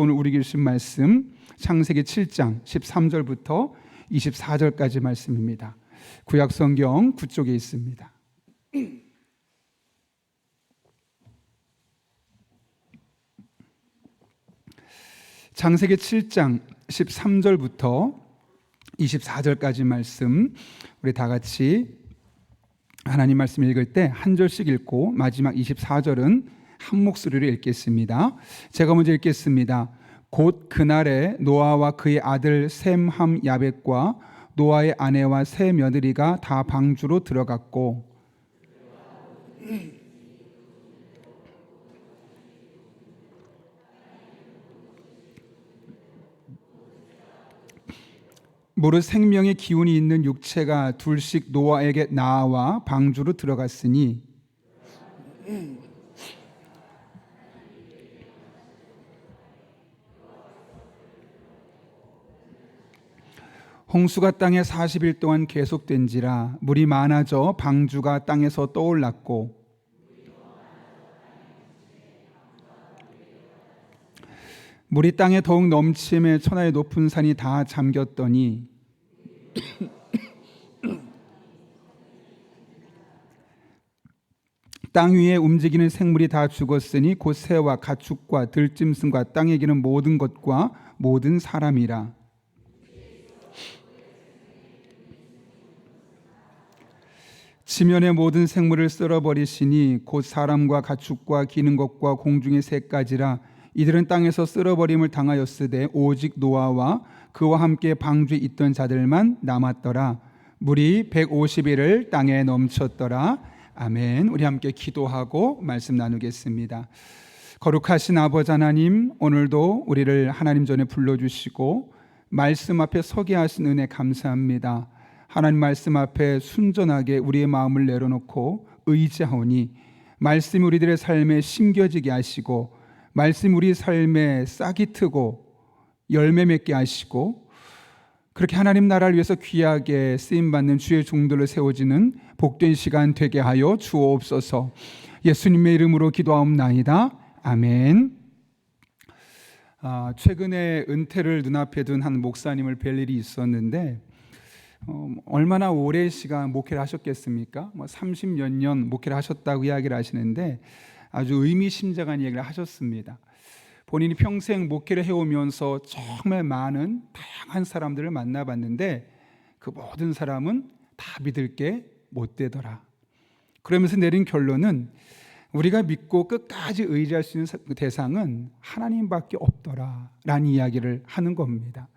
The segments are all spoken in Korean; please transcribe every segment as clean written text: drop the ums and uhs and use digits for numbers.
오늘 우리에게 주신 말씀 창세기 7장 13절부터 24절까지 말씀입니다. 구약성경 9쪽에 있습니다. 창세기 7장 13절부터 24절까지 말씀, 우리 다 같이 하나님 말씀 읽을 때 한 절씩 읽고 마지막 24절은 한 목소리로 읽겠습니다. 제가 먼저 읽겠습니다. 곧 그날에 노아와 그의 아들 셈, 함, 야벳과 노아의 아내와 세 며느리가 다 방주로 들어갔고 무릇 생명의 기운이 있는 육체가 둘씩 노아에게 나와 방주로 들어갔으니 홍수가 땅에 40일 동안 계속된지라 물이 많아져 방주가 땅에서 떠올랐고 물이 땅에 더욱 넘침에 천하의 높은 산이 다 잠겼더니 땅 위에 움직이는 생물이 다 죽었으니 곧 새와 가축과 들짐승과 땅에 기는 모든 것과 모든 사람이라. 지면의 모든 생물을 쓸어버리시니 곧 사람과 가축과 기는 것과 공중의 새까지라. 이들은 땅에서 쓸어버림을 당하였으되 오직 노아와 그와 함께 방주에 있던 자들만 남았더라. 물이 150일을 땅에 넘쳤더라. 아멘. 우리 함께 기도하고 말씀 나누겠습니다. 거룩하신 아버지 하나님, 오늘도 우리를 하나님 전에 불러주시고 말씀 앞에 서게 하신 은혜 감사합니다. 하나님 말씀 앞에 순전하게 우리의 마음을 내려놓고 의지하오니 말씀이 우리들의 삶에 심겨지게 하시고 말씀 우리 삶에 싹이 트고 열매 맺게 하시고 그렇게 하나님 나라를 위해서 귀하게 쓰임받는 주의 종들로 세워지는 복된 시간 되게 하여 주옵소서. 예수님의 이름으로 기도하옵나이다. 아멘. 최근에 은퇴를 눈앞에 둔 한 목사님을 뵐 일이 있었는데 얼마나 오랜 시간 목회를 하셨겠습니까? 30몇 년 목회를 하셨다고 이야기를 하시는데 아주 의미심장한 이야기를 하셨습니다. 본인이 평생 목회를 해오면서 정말 많은 다양한 사람들을 만나봤는데 그 모든 사람은 다 믿을 게 못 되더라. 그러면서 내린 결론은 우리가 믿고 끝까지 의지할 수 있는 대상은 하나님밖에 없더라 라는 이야기를 하는 겁니다.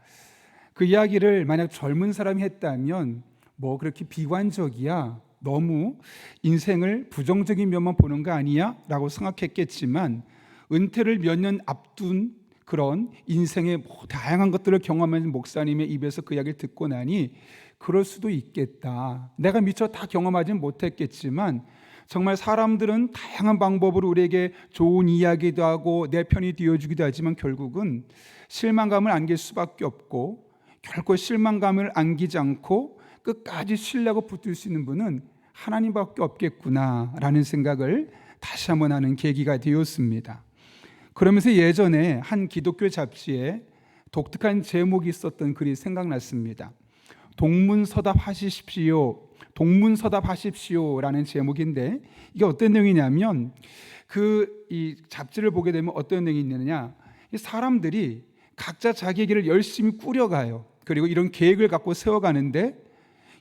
그 이야기를 만약 젊은 사람이 했다면 뭐 그렇게 비관적이야, 너무 인생을 부정적인 면만 보는 거 아니야? 라고 생각했겠지만 은퇴를 몇 년 앞둔 그런 인생의 다양한 것들을 경험한 목사님의 입에서 그 이야기를 듣고 나니 그럴 수도 있겠다. 내가 미처 다 경험하지는 못했겠지만 정말 사람들은 다양한 방법으로 우리에게 좋은 이야기도 하고 내 편이 되어주기도 하지만 결국은 실망감을 안길 수밖에 없고 결코 실망감을 안기지 않고 끝까지 신뢰하고 붙들 수 있는 분은 하나님밖에 없겠구나라는 생각을 다시 한번 하는 계기가 되었습니다. 그러면서 예전에 한 기독교 잡지에 독특한 제목이 있었던 글이 생각났습니다. 동문서답하십시오. 동문서답하십시오라는 제목인데 이게 어떤 내용이냐면 이 잡지를 보게 되면 어떤 내용이 있느냐, 사람들이 각자 자기 길을 열심히 꾸려가요. 그리고 이런 계획을 갖고 세워가는데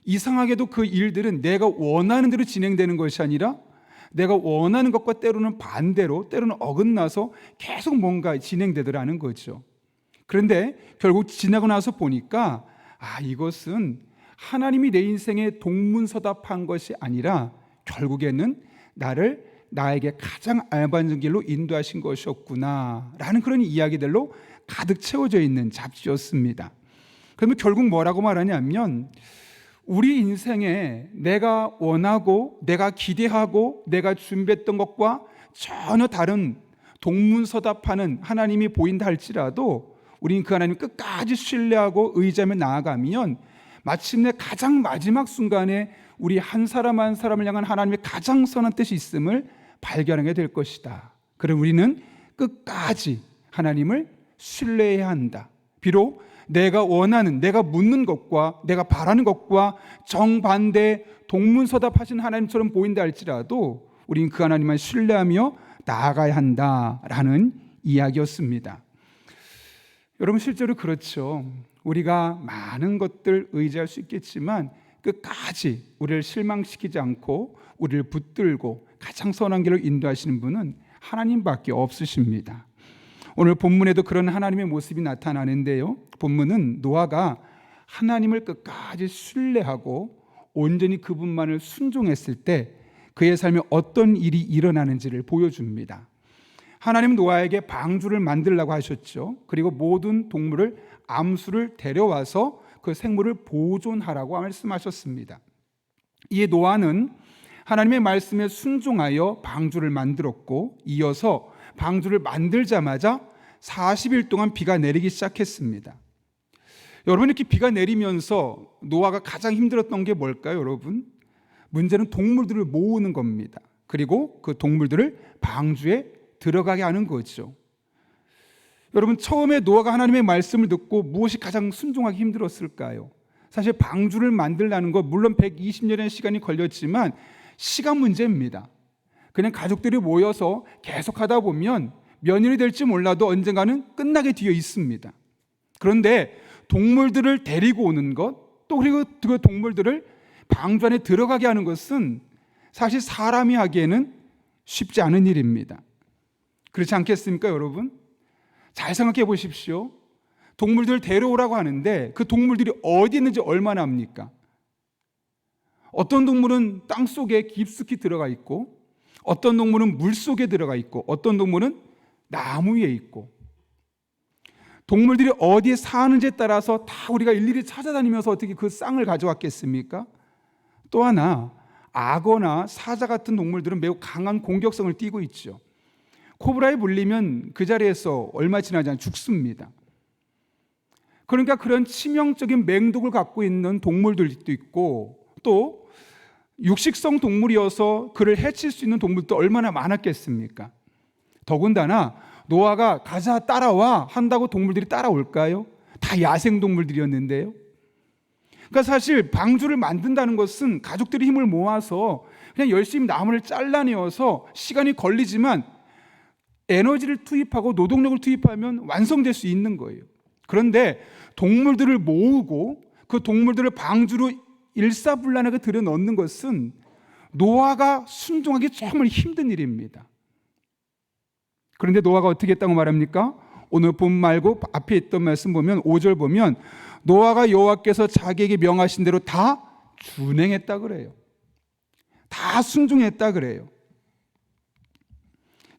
이상하게도 그 일들은 내가 원하는 대로 진행되는 것이 아니라 내가 원하는 것과 때로는 반대로 때로는 어긋나서 계속 뭔가 진행되더라는 거죠. 그런데 결국 지나고 나서 보니까 이것은 하나님이 내 인생에 동문서답한 것이 아니라 결국에는 나에게 가장 알맞은 길로 인도하신 것이었구나 라는 그런 이야기들로 가득 채워져 있는 잡지였습니다. 그러면 결국 뭐라고 말하냐면 우리 인생에 내가 원하고 내가 기대하고 내가 준비했던 것과 전혀 다른 동문서답하는 하나님이 보인다 할지라도 우리는 그 하나님 끝까지 신뢰하고 의지하며 나아가면 마침내 가장 마지막 순간에 우리 한 사람 한 사람을 향한 하나님의 가장 선한 뜻이 있음을 발견하게 될 것이다. 그럼 우리는 끝까지 하나님을 신뢰해야 한다. 비록 내가 원하는, 내가 묻는 것과 내가 바라는 것과 정반대 동문서답하신 하나님처럼 보인다 할지라도 우리는 그 하나님만 신뢰하며 나아가야 한다라는 이야기였습니다. 여러분, 실제로 그렇죠. 우리가 많은 것들 의지할 수 있겠지만 끝까지 우리를 실망시키지 않고 우리를 붙들고 가장 선한 길로 인도하시는 분은 하나님밖에 없으십니다. 오늘 본문에도 그런 하나님의 모습이 나타나는데요, 본문은 노아가 하나님을 끝까지 신뢰하고 온전히 그분만을 순종했을 때 그의 삶에 어떤 일이 일어나는지를 보여줍니다. 하나님은 노아에게 방주를 만들라고 하셨죠. 그리고 모든 동물을, 암수를 데려와서 그 생물을 보존하라고 말씀하셨습니다. 이에 노아는 하나님의 말씀에 순종하여 방주를 만들었고, 이어서 방주를 만들자마자 40일 동안 비가 내리기 시작했습니다. 여러분, 이렇게 비가 내리면서 노아가 가장 힘들었던 게 뭘까요, 여러분? 문제는 동물들을 모으는 겁니다. 그리고 그 동물들을 방주에 들어가게 하는 거죠. 여러분, 처음에 노아가 하나님의 말씀을 듣고 무엇이 가장 순종하기 힘들었을까요? 사실 방주를 만들라는 것, 물론 120년의 시간이 걸렸지만 시간 문제입니다. 그냥 가족들이 모여서 계속 하다 보면 몇 년이 될지 몰라도 언젠가는 끝나게 되어 있습니다. 그런데 동물들을 데리고 오는 것, 또 그리고 그 동물들을 방주 안에 들어가게 하는 것은 사실 사람이 하기에는 쉽지 않은 일입니다. 그렇지 않겠습니까, 여러분? 잘 생각해 보십시오. 동물들 데려오라고 하는데 그 동물들이 어디 있는지 얼마나 압니까? 어떤 동물은 땅 속에 깊숙이 들어가 있고, 어떤 동물은 물 속에 들어가 있고, 어떤 동물은 나무 위에 있고, 동물들이 어디에 사는지에 따라서 다 우리가 일일이 찾아다니면서 어떻게 그 쌍을 가져왔겠습니까? 또 하나, 악어나 사자 같은 동물들은 매우 강한 공격성을 띠고 있죠. 코브라에 물리면 그 자리에서 얼마 지나지 않아 죽습니다. 그러니까 그런 치명적인 맹독을 갖고 있는 동물들도 있고, 또 육식성 동물이어서 그를 해칠 수 있는 동물도 얼마나 많았겠습니까? 더군다나 노아가 가자 따라와 한다고 동물들이 따라올까요? 다 야생 동물들이었는데요. 그러니까 사실 방주를 만든다는 것은 가족들이 힘을 모아서 그냥 열심히 나무를 잘라내어서 시간이 걸리지만 에너지를 투입하고 노동력을 투입하면 완성될 수 있는 거예요. 그런데 동물들을 모으고 그 동물들을 방주로 일사불란하게 들여넣는 것은 노아가 순종하기 정말 힘든 일입니다. 그런데 노아가 어떻게 했다고 말합니까? 오늘 본 말고 앞에 있던 말씀 보면 5절 보면 노아가 여호와께서 자기에게 명하신 대로 다 준행했다 그래요. 다 순종했다 그래요.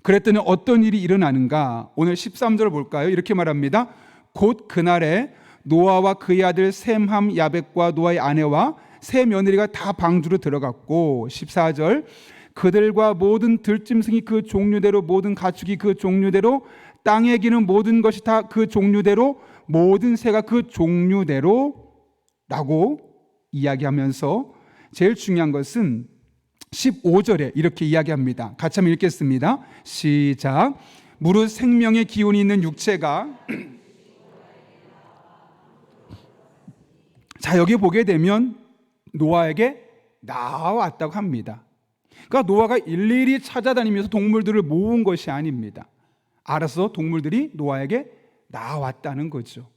그랬더니 어떤 일이 일어나는가? 오늘 13절 볼까요? 이렇게 말합니다. 곧 그날에 노아와 그의 아들 셈, 함, 야벳과 노아의 아내와 세 며느리가 다 방주로 들어갔고, 14절 그들과 모든 들짐승이 그 종류대로, 모든 가축이 그 종류대로, 땅에 기는 모든 것이 다 그 종류대로, 모든 새가 그 종류대로 라고 이야기하면서 제일 중요한 것은 15절에 이렇게 이야기합니다. 같이 한번 읽겠습니다. 시작. 무릇 생명의 기운이 있는 육체가 자, 여기 보게 되면 노아에게 나왔다고 합니다. 그러니까 노아가 일일이 찾아다니면서 동물들을 모은 것이 아닙니다. 알아서 동물들이 노아에게 나왔다는 거죠.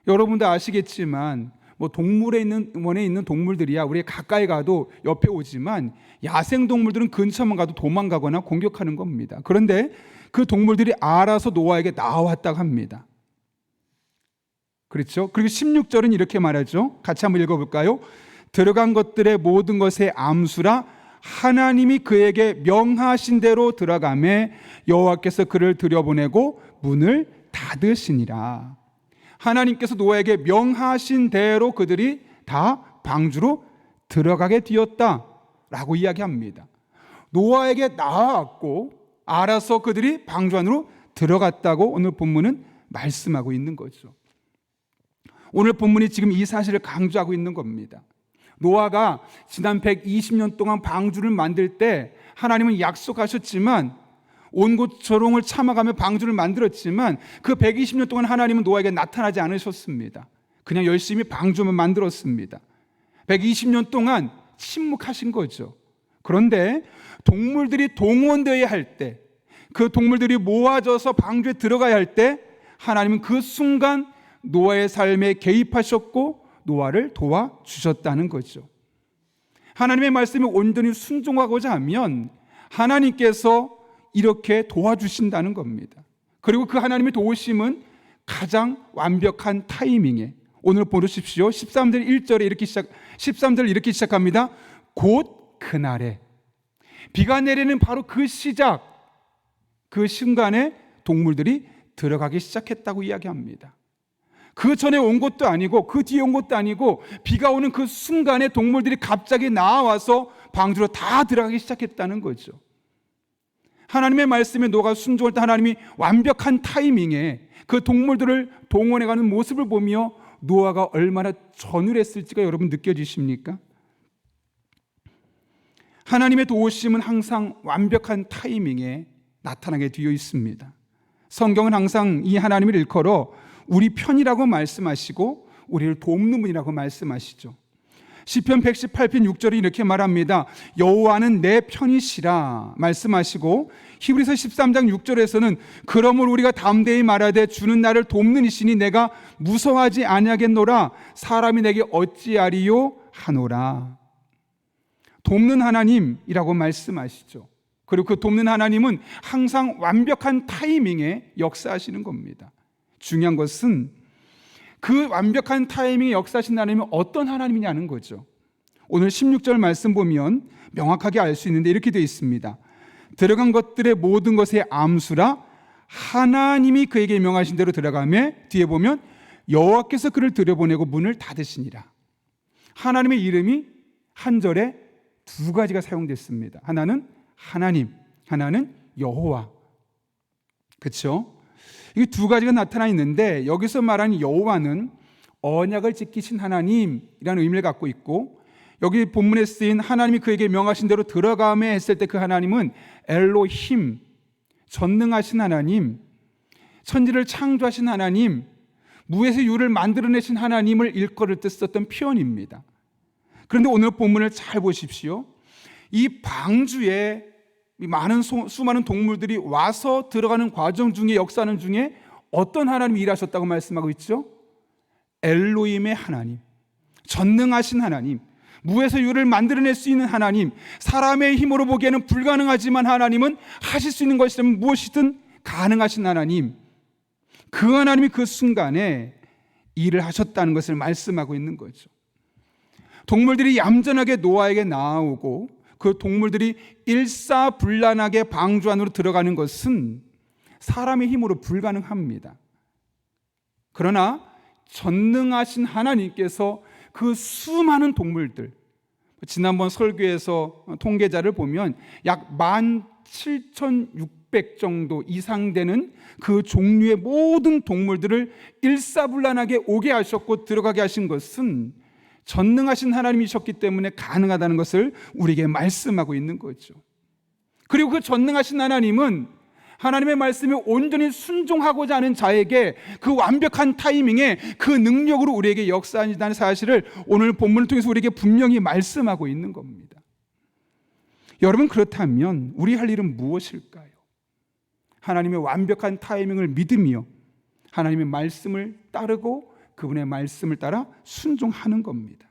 여러분도 아시겠지만 동물원에 있는 동물들이야 우리가 가까이 가도 옆에 오지만 야생 동물들은 근처만 가도 도망가거나 공격하는 겁니다. 그런데 그 동물들이 알아서 노아에게 나왔다고 합니다. 그렇죠? 그리고 16절은 이렇게 말하죠. 같이 한번 읽어볼까요? 들어간 것들의 모든 것의 암수라 하나님이 그에게 명하신 대로 들어가매 여호와께서 그를 들여보내고 문을 닫으시니라. 하나님께서 노아에게 명하신 대로 그들이 다 방주로 들어가게 되었다라고 이야기합니다. 노아에게 나왔고 알아서 그들이 방주 안으로 들어갔다고 오늘 본문은 말씀하고 있는 거죠. 오늘 본문이 지금 이 사실을 강조하고 있는 겁니다. 노아가 지난 120년 동안 방주를 만들 때 하나님은 약속하셨지만 온갖 조롱을 참아가며 방주를 만들었지만 그 120년 동안 하나님은 노아에게 나타나지 않으셨습니다. 그냥 열심히 방주만 만들었습니다. 120년 동안 침묵하신 거죠. 그런데 동물들이 동원되어야 할 때, 그 동물들이 모아져서 방주에 들어가야 할 때 하나님은 그 순간 노아의 삶에 개입하셨고 노아를 도와주셨다는 거죠. 하나님의 말씀에 온전히 순종하고자 하면 하나님께서 이렇게 도와주신다는 겁니다. 그리고 그 하나님의 도우심은 가장 완벽한 타이밍에, 오늘 보십시오. 13절 이렇게 시작합니다. 곧 그날에, 비가 내리는 바로 그 시작, 그 순간에 동물들이 들어가기 시작했다고 이야기합니다. 그 전에 온 것도 아니고 그 뒤에 온 것도 아니고 비가 오는 그 순간에 동물들이 갑자기 나와서 방주로 다 들어가기 시작했다는 거죠. 하나님의 말씀에 노아가 순종할 때 하나님이 완벽한 타이밍에 그 동물들을 동원해가는 모습을 보며 노아가 얼마나 전율했을지가 여러분 느껴지십니까? 하나님의 도우심은 항상 완벽한 타이밍에 나타나게 되어 있습니다. 성경은 항상 이 하나님을 일컬어 우리 편이라고 말씀하시고 우리를 돕는 분이라고 말씀하시죠. 시편 118편 6절에 이렇게 말합니다. 여호와는 내 편이시라 말씀하시고, 히브리서 13장 6절에서는 그러므로 우리가 담대히 말하되 주는 나를 돕는 이시니 내가 무서워하지 아니하겠노라, 사람이 내게 어찌하리요 하노라. 돕는 하나님이라고 말씀하시죠. 그리고 그 돕는 하나님은 항상 완벽한 타이밍에 역사하시는 겁니다. 중요한 것은 그 완벽한 타이밍에 역사하신 하나님은 어떤 하나님이냐는 거죠. 오늘 16절 말씀 보면 명확하게 알 수 있는데 이렇게 되어 있습니다. 들어간 것들의 모든 것의 암수라 하나님이 그에게 명하신 대로 들어가며, 뒤에 보면 여호와께서 그를 들여보내고 문을 닫으시니라. 하나님의 이름이 한 절에 두 가지가 사용됐습니다. 하나는 하나님, 하나는 여호와. 그렇죠? 이 두 가지가 나타나 있는데 여기서 말하는 여호와는 언약을 지키신 하나님이라는 의미를 갖고 있고, 여기 본문에 쓰인 하나님이 그에게 명하신 대로 들어가며 했을 때 그 하나님은 엘로힘, 전능하신 하나님, 천지를 창조하신 하나님, 무에서 유를 만들어내신 하나님을 일컬을 때 썼던 표현입니다. 그런데 오늘 본문을 잘 보십시오. 이 방주에 많은 수많은 동물들이 와서 들어가는 과정 중에, 역사하는 중에 어떤 하나님이 일하셨다고 말씀하고 있죠? 엘로힘의 하나님, 전능하신 하나님, 무에서 유를 만들어낼 수 있는 하나님, 사람의 힘으로 보기에는 불가능하지만 하나님은 하실 수 있는 것이라면 무엇이든 가능하신 하나님, 그 하나님이 그 순간에 일을 하셨다는 것을 말씀하고 있는 거죠. 동물들이 얌전하게 노아에게 나오고 그 동물들이 일사불란하게 방주 안으로 들어가는 것은 사람의 힘으로 불가능합니다. 그러나 전능하신 하나님께서 그 수많은 동물들, 지난번 설교에서 통계자를 보면 약 17,600 정도 이상 되는 그 종류의 모든 동물들을 일사불란하게 오게 하셨고 들어가게 하신 것은 전능하신 하나님이셨기 때문에 가능하다는 것을 우리에게 말씀하고 있는 거죠. 그리고 그 전능하신 하나님은 하나님의 말씀에 온전히 순종하고자 하는 자에게 그 완벽한 타이밍에 그 능력으로 우리에게 역사하신다는 사실을 오늘 본문을 통해서 우리에게 분명히 말씀하고 있는 겁니다. 여러분, 그렇다면 우리 할 일은 무엇일까요? 하나님의 완벽한 타이밍을 믿으며 하나님의 말씀을 따르고 그분의 말씀을 따라 순종하는 겁니다.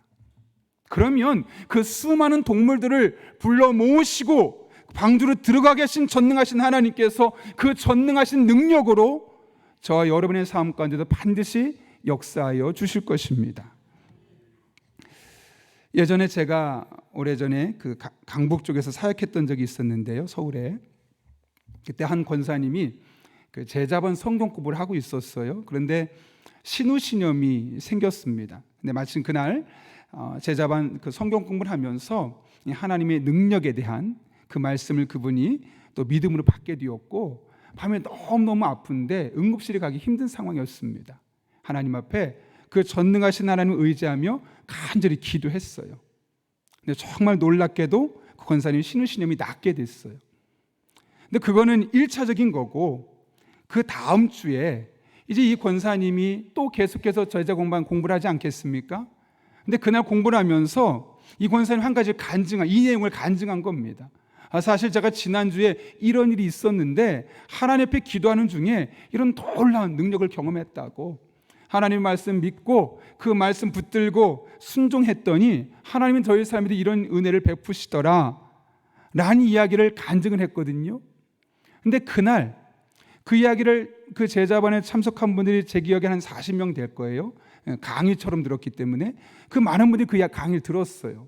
그러면 그 수많은 동물들을 불러 모으시고 방주로 들어가게 하신 전능하신 하나님께서 그 전능하신 능력으로 저와 여러분의 삶 가운데도 반드시 역사하여 주실 것입니다. 예전에 제가 오래전에 그 강북 쪽에서 사역했던 적이 있었는데요, 서울에. 그때 한 권사님이 그 제자반 성경 공부를 하고 있었어요. 그런데 신우신염이 생겼습니다. 근데 마침 그날 제자반 그 성경 공부를 하면서 하나님의 능력에 대한 그 말씀을 그분이 또 믿음으로 받게 되었고, 밤에 너무너무 아픈데 응급실에 가기 힘든 상황이었습니다. 하나님 앞에 그 전능하신 하나님을 의지하며 간절히 기도했어요. 근데 정말 놀랍게도 그 권사님 신우신염이 낫게 됐어요. 근데 그거는 1차적인 거고, 그 다음 주에 이제 이 권사님이 또 계속해서 제자 공부를 하지 않겠습니까? 근데 그날 공부를 하면서 이 권사님 한 가지 이 내용을 간증한 겁니다. 사실 제가 지난주에 이런 일이 있었는데 하나님 앞에 기도하는 중에 이런 놀라운 능력을 경험했다고, 하나님 말씀 믿고 그 말씀 붙들고 순종했더니 하나님은 저희 삶에도 이런 은혜를 베푸시더라 라는 이야기를 간증을 했거든요. 근데 그날 그 이야기를 그 제자반에 참석한 분들이 제 기억에 한 40명 될 거예요. 강의처럼 들었기 때문에 그 많은 분들이 그 강의를 들었어요.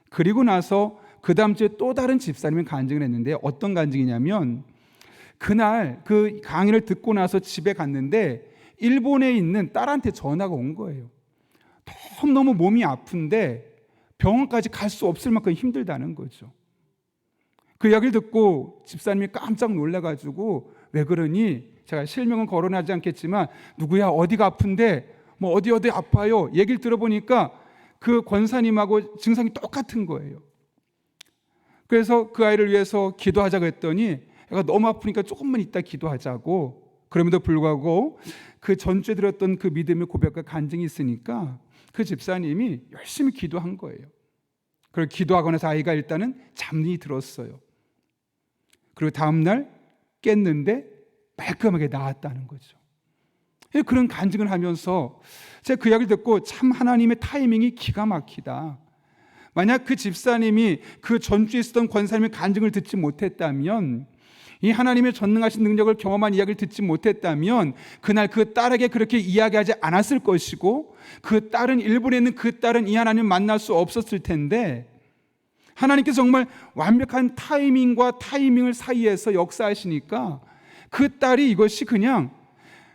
그리고 나서 그 다음 주에 또 다른 집사님이 간증을 했는데, 어떤 간증이냐면 그날 그 강의를 듣고 나서 집에 갔는데 일본에 있는 딸한테 전화가 온 거예요. 너무 몸이 아픈데 병원까지 갈 수 없을 만큼 힘들다는 거죠. 그 이야기를 듣고 집사님이 깜짝 놀라가지고, 왜 그러니? 제가 실명은 거론하지 않겠지만, 누구야, 어디가 아픈데, 뭐 어디 아파요, 얘기를 들어보니까 그 권사님하고 증상이 똑같은 거예요. 그래서 그 아이를 위해서 기도하자고 했더니 애가 너무 아프니까 조금만 이따 기도하자고. 그럼에도 불구하고 그 전주에 들었던 그 믿음의 고백과 간증이 있으니까 그 집사님이 열심히 기도한 거예요. 그리고 기도하고 나서 아이가 일단은 잠이 들었어요. 그리고 다음날 깼는데 말끔하게 나았다는 거죠. 그런 간증을 하면서 제가 그 이야기를 듣고 참 하나님의 타이밍이 기가 막히다. 만약 그 집사님이 그 전주에 있었던 권사님의 간증을 듣지 못했다면, 이 하나님의 전능하신 능력을 경험한 이야기를 듣지 못했다면 그날 그 딸에게 그렇게 이야기하지 않았을 것이고, 그 딸은 일본에 있는 그 딸은 이 하나님을 만날 수 없었을 텐데, 하나님께서 정말 완벽한 타이밍을 사이에서 역사하시니까 그 딸이 이것이 그냥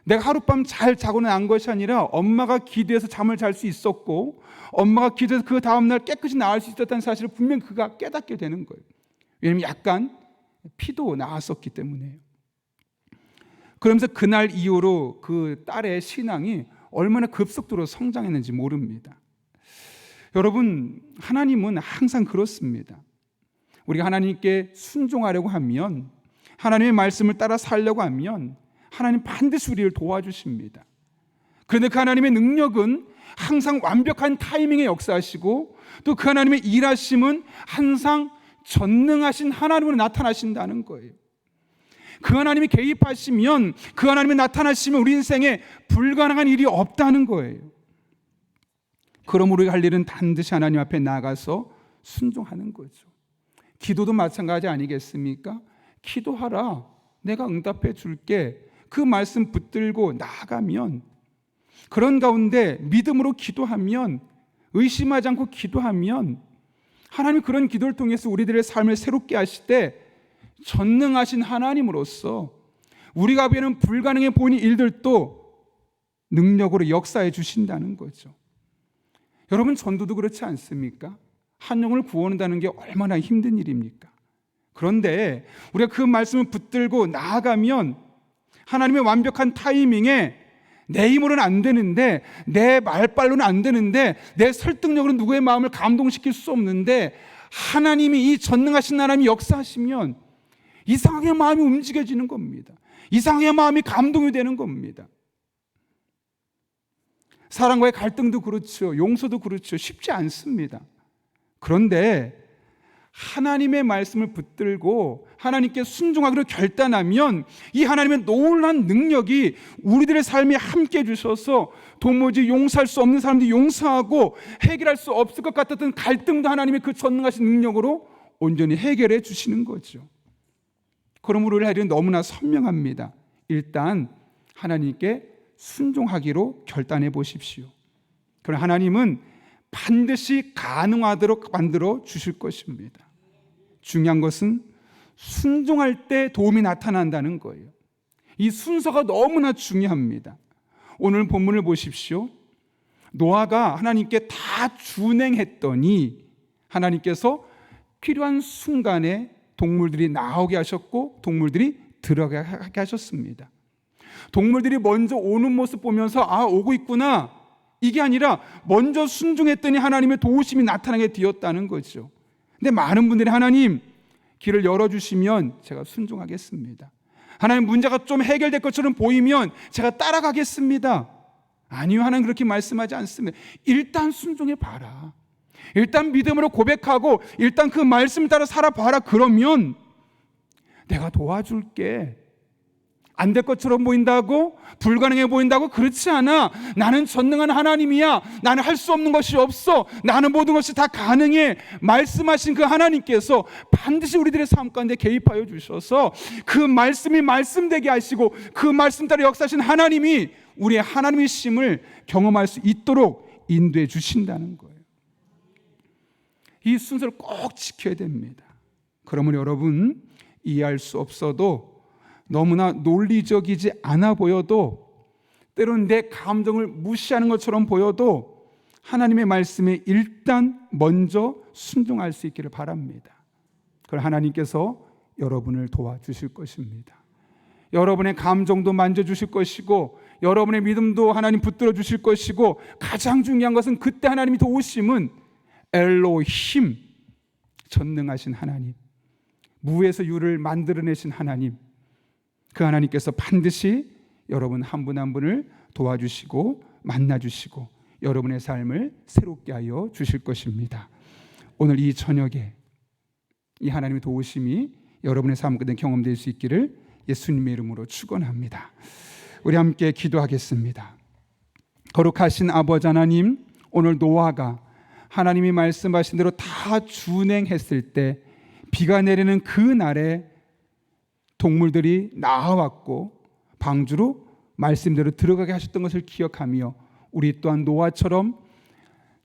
내가 하룻밤 잘 자고 난 것이 아니라 엄마가 기도해서 잠을 잘 수 있었고 엄마가 기도해서 그 다음날 깨끗이 나을 수 있었다는 사실을 분명 그가 깨닫게 되는 거예요. 왜냐하면 약간 피도 나왔었기 때문에요. 그러면서 그날 이후로 그 딸의 신앙이 얼마나 급속도로 성장했는지 모릅니다. 여러분, 하나님은 항상 그렇습니다. 우리가 하나님께 순종하려고 하면, 하나님의 말씀을 따라 살려고 하면 하나님 반드시 우리를 도와주십니다. 그런데 그 하나님의 능력은 항상 완벽한 타이밍에 역사하시고, 또 그 하나님의 일하심은 항상 전능하신 하나님으로 나타나신다는 거예요. 그 하나님이 개입하시면, 그 하나님이 나타나시면 우리 인생에 불가능한 일이 없다는 거예요. 그러므로 우리가 할 일은 반드시 하나님 앞에 나가서 순종하는 거죠. 기도도 마찬가지 아니겠습니까? 기도하라, 내가 응답해 줄게. 그 말씀 붙들고 나아가면, 그런 가운데 믿음으로 기도하면, 의심하지 않고 기도하면 하나님이 그런 기도를 통해서 우리들의 삶을 새롭게 하실 때 전능하신 하나님으로서 우리가 보기에는 불가능해 보이는 일들도 능력으로 역사해 주신다는 거죠. 여러분, 전도도 그렇지 않습니까? 한 영혼을 구원한다는 게 얼마나 힘든 일입니까? 그런데 우리가 그 말씀을 붙들고 나아가면 하나님의 완벽한 타이밍에 내 힘으로는 안 되는데, 내 말빨로는 안 되는데, 내 설득력으로 누구의 마음을 감동시킬 수 없는데, 하나님이, 이 전능하신 하나님이 역사하시면 이상하게 마음이 움직여지는 겁니다. 이상하게 마음이 감동이 되는 겁니다. 사람과의 갈등도 그렇죠. 용서도 그렇죠. 쉽지 않습니다. 그런데 하나님의 말씀을 붙들고 하나님께 순종하기로 결단하면 이 하나님의 놀라운 능력이 우리들의 삶에 함께 해주셔서 도무지 용서할 수 없는 사람들이 용서하고 해결할 수 없을 것 같았던 갈등도 하나님의 그 전능하신 능력으로 온전히 해결해 주시는 거죠. 그러므로 우리 할 일은 너무나 선명합니다. 일단 하나님께 순종하기로 결단해 보십시오. 그럼 하나님은 반드시 가능하도록 만들어 주실 것입니다. 중요한 것은 순종할 때 도움이 나타난다는 거예요. 이 순서가 너무나 중요합니다. 오늘 본문을 보십시오. 노아가 하나님께 다 준행했더니 하나님께서 필요한 순간에 동물들이 나오게 하셨고 동물들이 들어가게 하셨습니다. 동물들이 먼저 오는 모습 보면서 오고 있구나, 이게 아니라 먼저 순종했더니 하나님의 도우심이 나타나게 되었다는 거죠. 근데 많은 분들이 하나님, 길을 열어주시면 제가 순종하겠습니다. 하나님, 문제가 좀 해결될 것처럼 보이면 제가 따라가겠습니다. 아니요, 하나님 그렇게 말씀하지 않습니다. 일단 순종해 봐라. 일단 믿음으로 고백하고 일단 그 말씀 따라 살아봐라. 그러면 내가 도와줄게. 안 될 것처럼 보인다고? 불가능해 보인다고? 그렇지 않아. 나는 전능한 하나님이야. 나는 할 수 없는 것이 없어. 나는 모든 것이 다 가능해. 말씀하신 그 하나님께서 반드시 우리들의 삶 가운데 개입하여 주셔서 그 말씀이 말씀되게 하시고 그 말씀 따라 역사하신 하나님이 우리의 하나님이심을 경험할 수 있도록 인도해 주신다는 거예요. 이 순서를 꼭 지켜야 됩니다. 그러면 여러분, 이해할 수 없어도, 너무나 논리적이지 않아 보여도, 때로는 내 감정을 무시하는 것처럼 보여도 하나님의 말씀에 일단 먼저 순종할 수 있기를 바랍니다. 그걸 하나님께서 여러분을 도와주실 것입니다. 여러분의 감정도 만져주실 것이고 여러분의 믿음도 하나님 붙들어 주실 것이고, 가장 중요한 것은 그때 하나님이 도우심은 엘로힘, 전능하신 하나님, 무에서 유를 만들어내신 하나님, 그 하나님께서 반드시 여러분 한 분 한 분을 도와주시고 만나주시고 여러분의 삶을 새롭게 하여 주실 것입니다. 오늘 이 저녁에 이 하나님의 도우심이 여러분의 삶 가운데 경험될 수 있기를 예수님의 이름으로 축원합니다. 우리 함께 기도하겠습니다. 거룩하신 아버지 하나님, 오늘 노아가 하나님이 말씀하신 대로 다 준행했을 때 비가 내리는 그 날에 동물들이 나아왔고 방주로 말씀대로 들어가게 하셨던 것을 기억하며, 우리 또한 노아처럼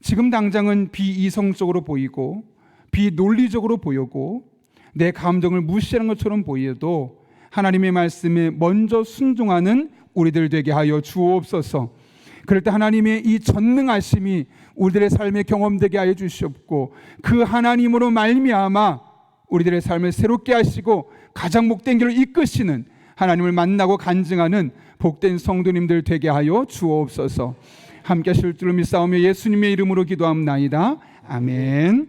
지금 당장은 비이성적으로 보이고 비논리적으로 보이고 내 감정을 무시하는 것처럼 보여도 하나님의 말씀에 먼저 순종하는 우리들 되게 하여 주옵소서. 그럴 때 하나님의 이 전능하심이 우리들의 삶에 경험되게 하여 주시옵고, 그 하나님으로 말미암아 우리들의 삶을 새롭게 하시고 가장 복된 길을 이끄시는, 하나님을 만나고 간증하는 복된 성도님들 되게 하여 주옵소서. 함께 하실 줄로 믿사오며 예수님의 이름으로 기도합나이다. 아멘.